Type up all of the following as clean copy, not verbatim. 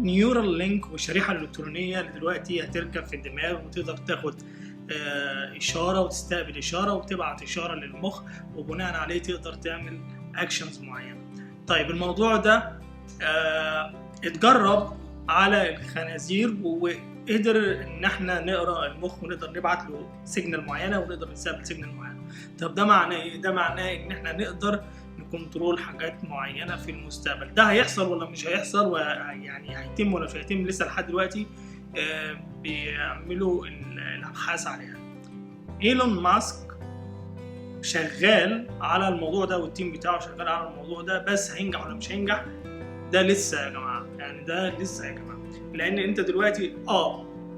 نيورالينك والشريحة الإلكترونية اللي دلوقتي هتركب في الدماغ وتقدر تاخد إشارة وتستقبل إشارة وتبعت إشارة للمخ، وبناء عليه تقدر تعمل أكشنز معينة. طيب الموضوع ده اتجرب على الخنازير، وقدر إن احنا نقرأ المخ ونقدر نبعت له سيجنال معينة ونقدر نستقبل سيجنال معينة. طب ده معناه إيه؟ ده معناه إن احنا نقدر نكنترول حاجات معينة في المستقبل. ده هيحصل ولا مش هيحصل، ويعني هيتم ولا مش هيتم، لسه لحد دلوقتي بيعملوا الأبحاث عليها. ايلون ماسك شغال على الموضوع ده والتيم بتاعه شغال على الموضوع ده، بس هينجح ولا مش هينجح ده لسه يا جماعة، يعني ده لسه يا جماعة. لأن أنت دلوقتي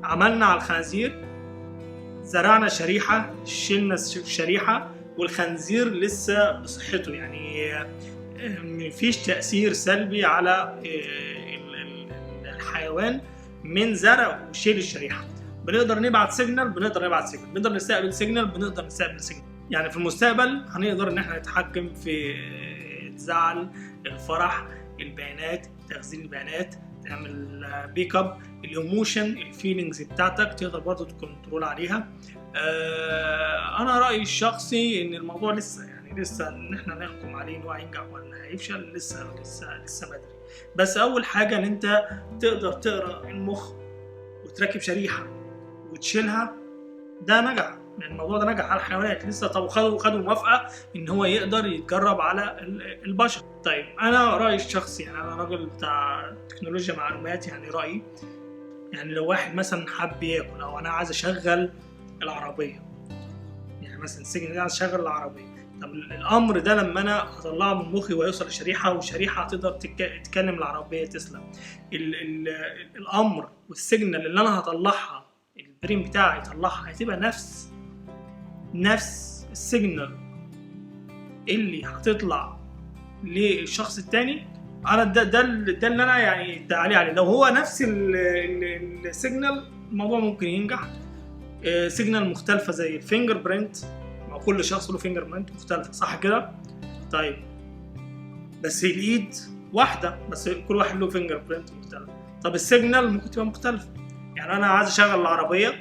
عملنا على الخنازير، زرعنا شريحة، شلنا الشريحة، والخنزير لسه بصحته، يعني مفيش تأثير سلبي على الحيوان من زرع وشيل الشريحة. بنقدر نبعت سيجنال، بنقدر نستقبل سيجنال، يعني في المستقبل هنقدر ان احنا نتحكم في الزعل، الفرح، البيانات، تخزين البيانات، تعمل بيك اب، الايموشن، الفيلينجز بتاعتك تقدر برضه تكنترول عليها. انا رايي الشخصي ان الموضوع لسه ان احنا نحكم عليه ان هو هينجح ولا هيفشل، لسه بدري. بس اول حاجه ان انت تقدر تقرا المخ وتركب شريحه وتشيلها، ده نجح. الموضوع ده نجح على الحيوانات لسه. طب خدوا موافقه ان هو يقدر يتجرب على البشر. طيب انا رايي الشخصي، يعني انا راجل بتاع تكنولوجيا معلومات، يعني رايي يعني لو واحد مثلا حب ياكل، او انا عايز اشغل العربيه، يعني مثلا السجن ده عايز اشغل العربيه، طب الامر ده لما انا هطلعه من مخي ويوصل للشريحه، والشريحه تقدر تتكلم العربيه تسلم، الامر والسيجنال اللي انا هطلعها البرين بتاعي يطلعها هتبقى نفس السيجنال اللي هتطلع للشخص التاني. انا ده اللي انا يعني ادعي عليه. لو هو نفس السيجنال الموضوع ممكن ينجح. سيجنال مختلفه زي الفينجر برينت، كل شخص له فينجر برينت مختلفه، صح كده؟ طيب بس الايد واحده، بس كل واحد له فينجر برينت مختلف. طب السيجنال ممكن تبقى مختلفه، يعني انا عايز اشغل العربيه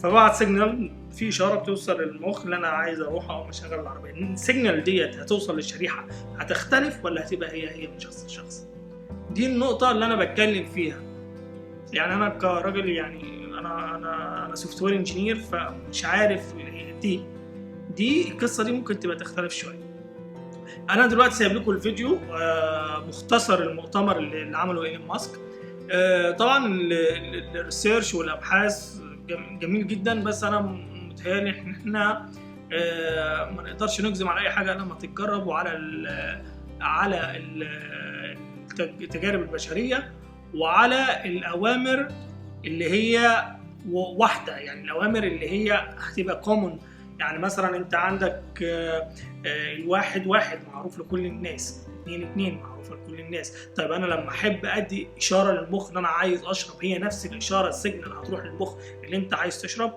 فبعت سيجنال في اشاره بتوصل للمخ اللي انا عايز اروح او اشغل العربيه. السيجنال ديت هتوصل للشريحه هتختلف ولا هتبقى هي من شخص لشخص؟ دي النقطه اللي انا بتكلم فيها. يعني انا كراجل، يعني انا سوفت وير انجينير، فمش عارف دي القصه دي ممكن تبقى تختلف شويه. انا دلوقتي سايب لكم الفيديو مختصر المؤتمر اللي عمله ايلون ماسك. طبعا الريسيرش والابحاث جميل جدا، بس انا متهيألي ان احنا ما نقدرش نجزم على اي حاجه لما تتجرب، وعلى التجارب البشريه، وعلى الاوامر اللي هي واحده، يعني الاوامر اللي هي هتبقى كومون. يعني مثلا انت عندك الواحد معروف لكل الناس، 2 معروف لكل الناس. طيب انا لما احب ادي اشاره للمخ ان انا عايز اشرب، هي نفس الاشاره السيجنال هتروح للمخ اللي انت عايز تشرب.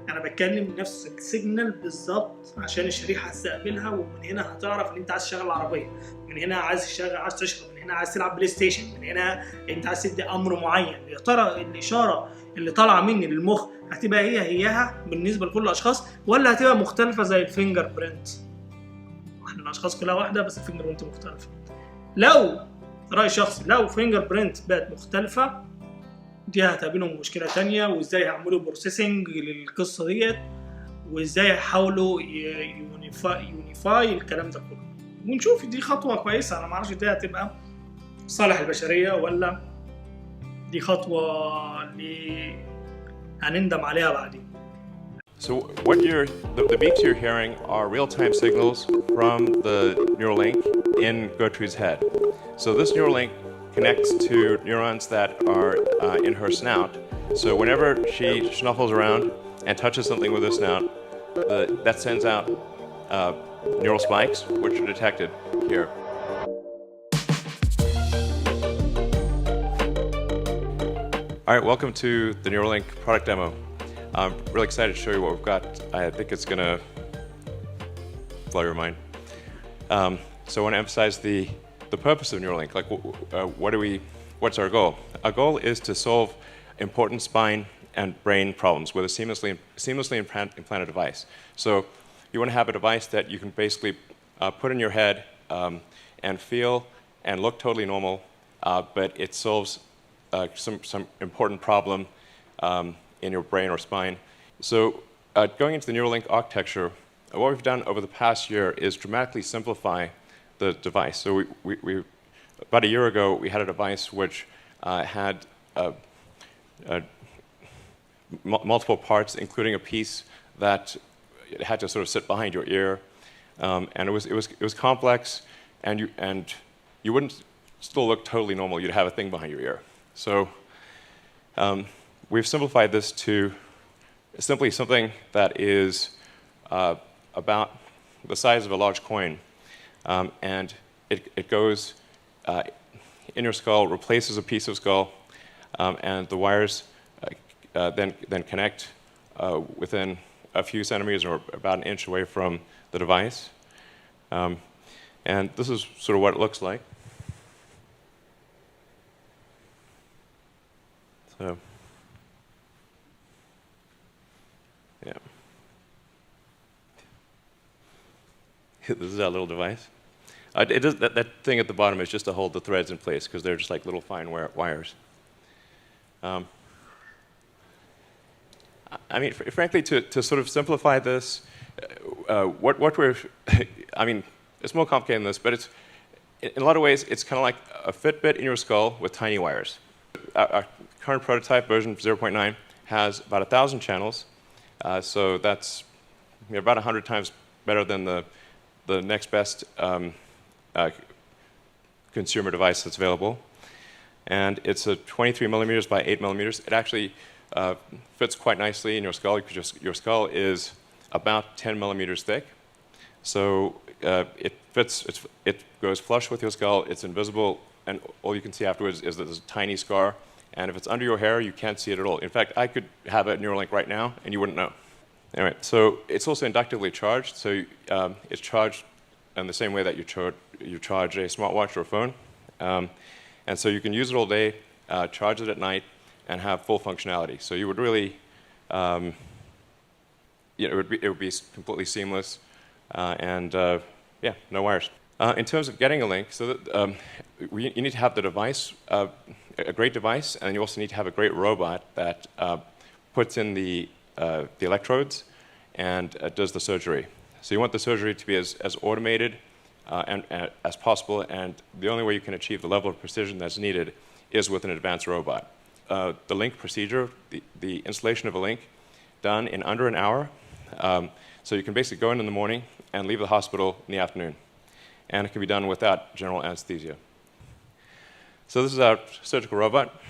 انا بتكلم نفس السيجنال بالظبط عشان الشريحه هتستقبلها، ومن هنا هتعرف ان انت عايز تشغل العربيه، من هنا عايز تشرب، من هنا عايز تلعب بلاي ستيشن، من هنا انت عايز تدي امر معين. يا ترى الاشاره اللي طالعه مني للمخ هتبقى هيها بالنسبه لكل الاشخاص، ولا هتبقى مختلفه زي الفينجر برينت؟ احنا الاشخاص كلها واحده بس الفينجر برينت مختلفه. لو راي شخصي، لو فينجر برينت بقت مختلفه، دي هتقابلهم مشكله تانية، وازاي هيعملوا بروسيسنج للقصه ديت، وازاي هيحاولوا يونيفاي الكلام ده كله. ونشوف دي خطوه كويسه. انا ما اعرفش دي هتبقى صالح البشريه ولا دي خطوه اللي هنندم عليها بعدين. So what the beeps you're hearing are real-time signals from the Neuralink in Gertrude's head. So this Neuralink connects to neurons that are in her snout. So whenever she snuffles around and touches something with her snout, that sends out neural spikes, which are detected here. All right, welcome to the Neuralink product demo. I'm really excited to show you what we've got. I think it's going to blow your mind. So I want to emphasize the purpose of Neuralink, like what's our goal? Our goal is to solve important spine and brain problems with a seamlessly implanted device. So you want to have a device that you can basically put in your head and feel and look totally normal, but it solves some important problem in your brain or spine. So going into the Neuralink architecture, what we've done over the past year is dramatically simplify the device. So we about a year ago, we had a device which had multiple parts, including a piece that had to sort of sit behind your ear, and it was complex, and you wouldn't still look totally normal. You'd have a thing behind your ear. So we've simplified this to simply something that is about the size of a large coin, and it goes in your skull, replaces a piece of skull, and the wires then connect within a few centimeters or about an inch away from the device. And this is sort of what it looks like. So, yeah. This is our little device. That thing at the bottom is just to hold the threads in place because they're just like little fine wires. I mean, frankly, to sort of simplify this, what we're, I mean, it's more complicated than this, but it's, in a lot of ways, it's kind of like a Fitbit in your skull with tiny wires. Our current prototype, version 0.9, has about 1,000 channels, so that's about 100 times better than the next best consumer device that's available. And it's a 23 millimeters by 8 millimeters. It actually fits quite nicely in your skull because your skull is about 10 millimeters thick. So it goes flush with your skull, it's invisible, and all you can see afterwards is that there's a tiny scar. And if it's under your hair, you can't see it at all. In fact, I could have a Neuralink right now, and you wouldn't know. Anyway, so it's also inductively charged. So it's charged in the same way that you charge a smartwatch or a phone. And so you can use it all day, charge it at night, and have full functionality. So you would really, it would be completely seamless, and yeah, no wires. In terms of getting a link, so that, you need to have the device, a great device, and you also need to have a great robot that puts in the electrodes and does the surgery. So you want the surgery to be as automated and as possible, and the only way you can achieve the level of precision that's needed is with an advanced robot. The link procedure, the installation of a link, done in under an hour. So you can basically go in the morning and leave the hospital in the afternoon. And it can be done without general anesthesia. So this is our surgical robot.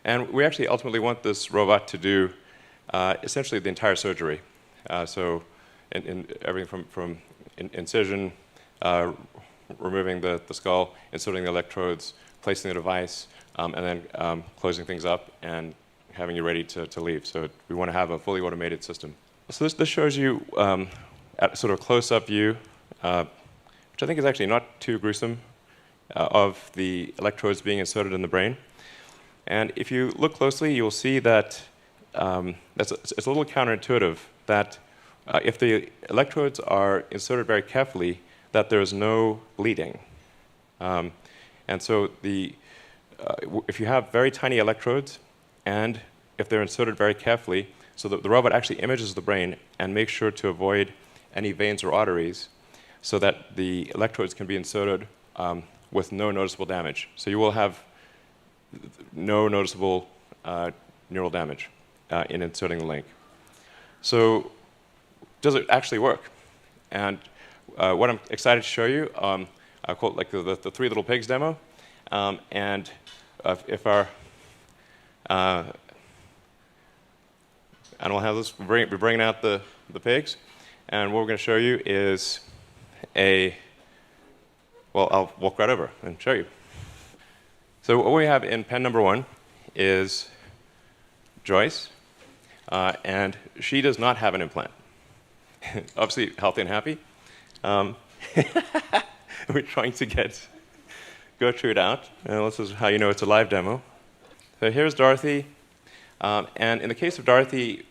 And we actually ultimately want this robot to do essentially the entire surgery. So in everything from incision, removing the skull, inserting the electrodes, placing the device, and then closing things up and having you ready to leave. So we want to have a fully automated system. So this shows you at sort of a close-up view, which I think is actually not too gruesome, of the electrodes being inserted in the brain. And if you look closely, you'll see that it's a little counterintuitive that if the electrodes are inserted very carefully, that there's no bleeding. And so if you have very tiny electrodes, and if they're inserted very carefully, so that the robot actually images the brain and makes sure to avoid any veins or arteries, so that the electrodes can be inserted with no noticeable damage. So you will have no noticeable neural damage in inserting the link. So does it actually work? And what I'm excited to show you, I call it like the Three Little Pigs demo. And if our animal handlers, we're bringing out the pigs. And what we're going to show you is well, I'll walk right over and show you. So what we have in pen number 1 is Joyce, and she does not have an implant. obviously healthy and happy. We're trying to get Gertrude out. This is how you know it's a live demo. So here's Dorothy. And in the case of Dorothy,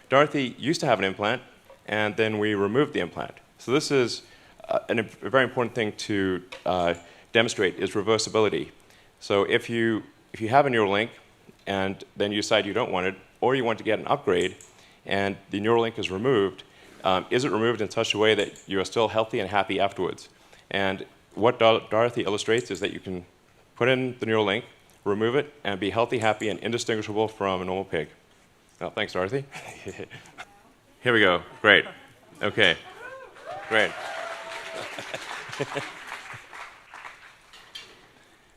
Dorothy used to have an implant, and then we removed the implant. So this is a very important thing to demonstrate is reversibility. So if you have a Neuralink, and then you decide you don't want it, or you want to get an upgrade, and the Neuralink is removed, is it removed in such a way that you are still healthy and happy afterwards? And what Dorothy illustrates is that you can put in the Neuralink, remove it, and be healthy, happy, and indistinguishable from a normal pig. Oh, thanks, Dorothy. Here we go. Great. Okay. Great.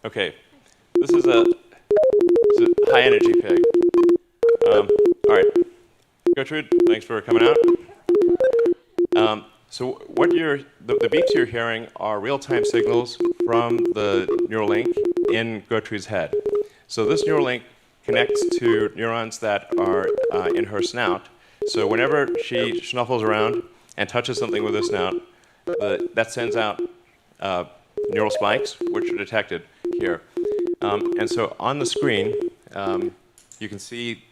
Okay. This is a high-energy pig. All right. Gertrude, thanks for coming out. So what the beeps you're hearing are real-time signals from the Neuralink in Gertrude's head. So this Neuralink connects to neurons that are in her snout. So whenever she snuffles around and touches something with her snout, that sends out neural spikes, which are detected here. And so on the screen, you can see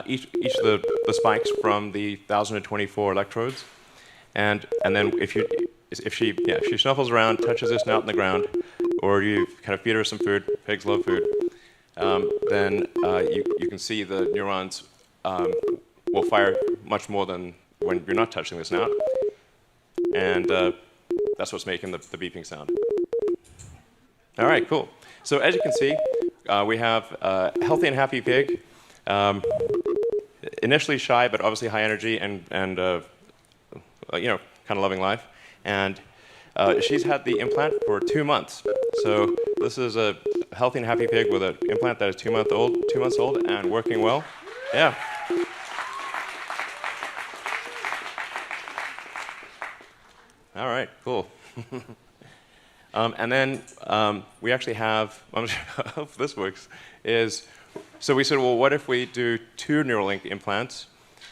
each of the spikes from the 1,024 electrodes. And then if she snuffles around, touches her snout in the ground, or you kind of feed her some food, pigs love food, then you can see the neurons will fire much more than when you're not touching the snout. And that's what's making the beeping sound. All right, cool. So as you can see, we have a healthy and happy pig, initially shy, but obviously high energy and kind of loving life. And she's had the implant for 2 months. So this is a healthy and happy pig with an implant that is 2 months old and working well. Yeah. All right, cool. And then we actually have, I'm not sure how this works, so we said, well, what if we do 2 Neuralink implants?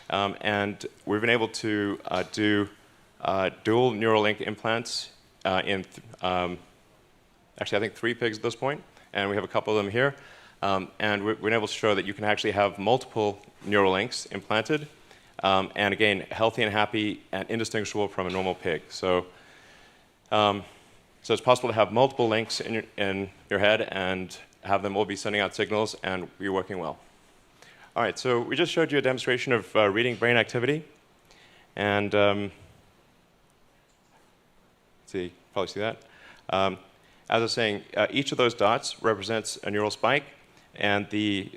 And we've been able to do dual Neuralink implants in, actually, I think 3 pigs at this point, and we have a couple of them here. And we've been able to show that you can actually have multiple Neuralinks implanted, and again, healthy and happy and indistinguishable from a normal pig. So it's possible to have multiple links in your head and have them all be sending out signals and be working well. All right, so we just showed you a demonstration of reading brain activity. And let's see, probably see that. As I was saying, each of those dots represents a neural spike, and the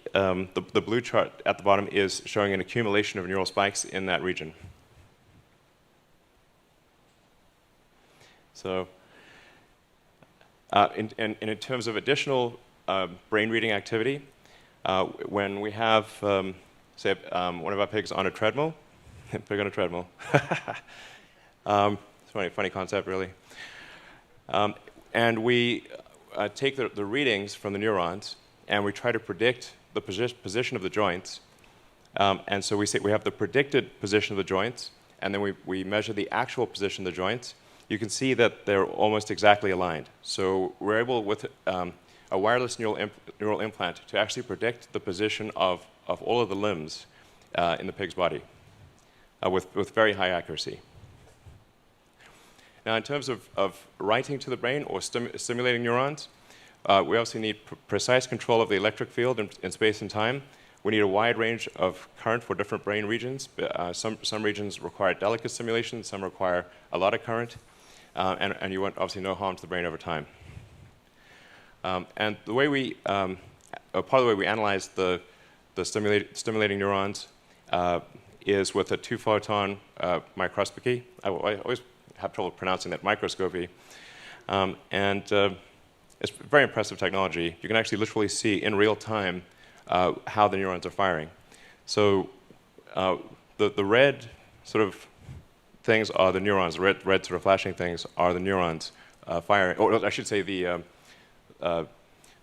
blue chart at the bottom is showing an accumulation of neural spikes in that region. So in terms of additional brain reading activity, when we have, say, one of our pigs on a treadmill, pig on a treadmill, it's a funny concept, really. And we take the readings from the neurons, and we try to predict the position of the joints. And so we have the predicted position of the joints, and then we measure the actual position of the joints. You can see that they're almost exactly aligned. So we're able, with a wireless neural implant, to actually predict the position of all of the limbs in the pig's body with very high accuracy. Now, in terms of writing to the brain or stimulating neurons, we obviously need precise control of the electric field in space and time. We need a wide range of current for different brain regions. Some regions require delicate stimulation, some require a lot of current, and you want obviously no harm to the brain over time. And the way part of the way we analyze the stimulating neurons is with a 2-photon microscopy. I always have trouble pronouncing that, microscopy. And it's very impressive technology. You can actually literally see in real time how the neurons are firing. So the red sort of things are the neurons. The red sort of flashing things are the neurons firing, or I should say the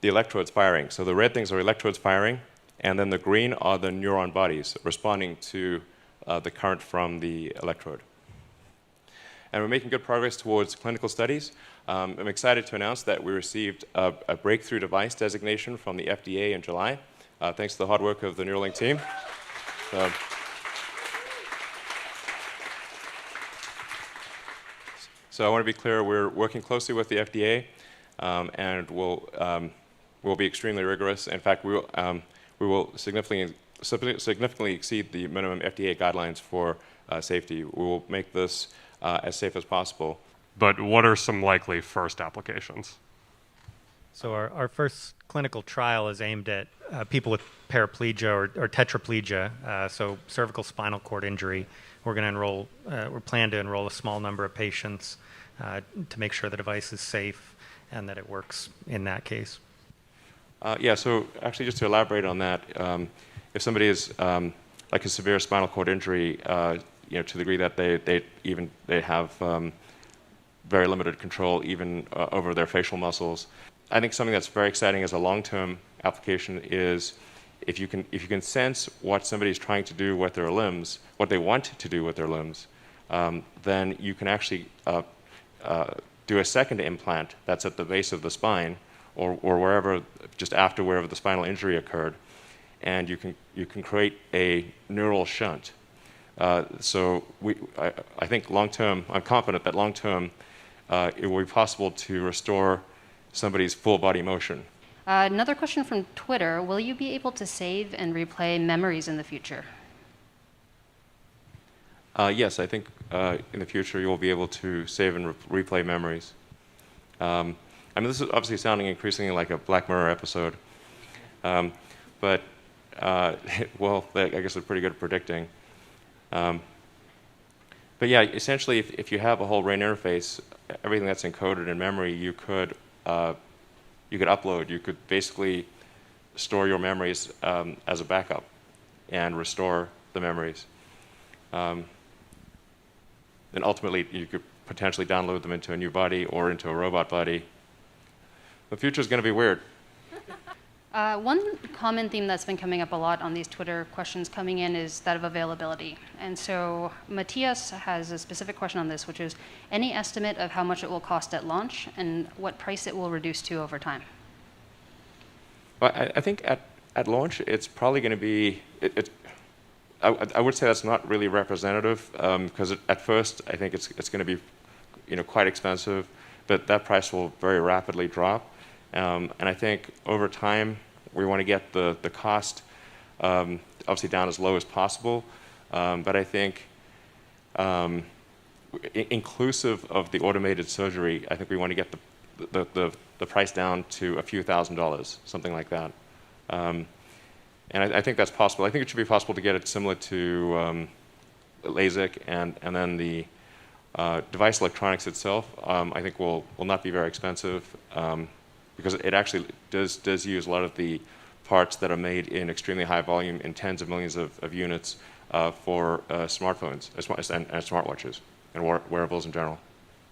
electrodes firing. So the red things are electrodes firing, and then the green are the neuron bodies responding to the current from the electrode. And we're making good progress towards clinical studies. I'm excited to announce that we received a breakthrough device designation from the FDA in July, thanks to the hard work of the Neuralink team. So I want to be clear, we're working closely with the FDA, and we'll be extremely rigorous. In fact, we will significantly exceed the minimum FDA guidelines for safety. We will make this as safe as possible. But what are some likely first applications? So our first clinical trial is aimed at people with paraplegia or tetraplegia, so cervical spinal cord injury. We're going to enroll, we plan to enroll a small number of patients to make sure the device is safe and that it works in that case. Yeah, so actually just to elaborate on that, if somebody is like a severe spinal cord injury, to the degree that they have very limited control even over their facial muscles. I think something that's very exciting as a long-term application is if you can sense what somebody's trying to do with their limbs, what they want to do with their limbs, then you can actually do a second implant that's at the base of the spine or wherever, just after wherever the spinal injury occurred, and you can create a neural shunt. So I think long-term, I'm confident that long-term it will be possible to restore somebody's full body motion. Another question from Twitter, will you be able to save and replay memories in the future? Yes, I think in the future you will be able to save and replay memories. I mean, this is obviously sounding increasingly like a Black Mirror episode, but well, I guess they're pretty good at predicting. But yeah, essentially, if you have a whole brain interface, everything that's encoded in memory, you could upload. You could basically store your memories as a backup and restore the memories. And ultimately, you could potentially download them into a new body or into a robot body. The future is going to be weird. One common theme that's been coming up a lot on these Twitter questions coming in is that of availability. And so Matthias has a specific question on this, which is, any estimate of how much it will cost at launch and what price it will reduce to over time? Well, I think at launch, it's probably going to be, I would say that's not really representative, because at first, I think it's going to be quite expensive, but that price will very rapidly drop. And I think over time, we want to get the cost obviously down as low as possible. But I think inclusive of the automated surgery, I think we want to get the price down to a few $1,000s, something like that. And I think that's possible. I think it should be possible to get it similar to LASIK, and then the device electronics itself, I think will not be very expensive. Because it actually does use a lot of the parts that are made in extremely high volume in tens of millions of units for smartphones and smartwatches and wearables in general.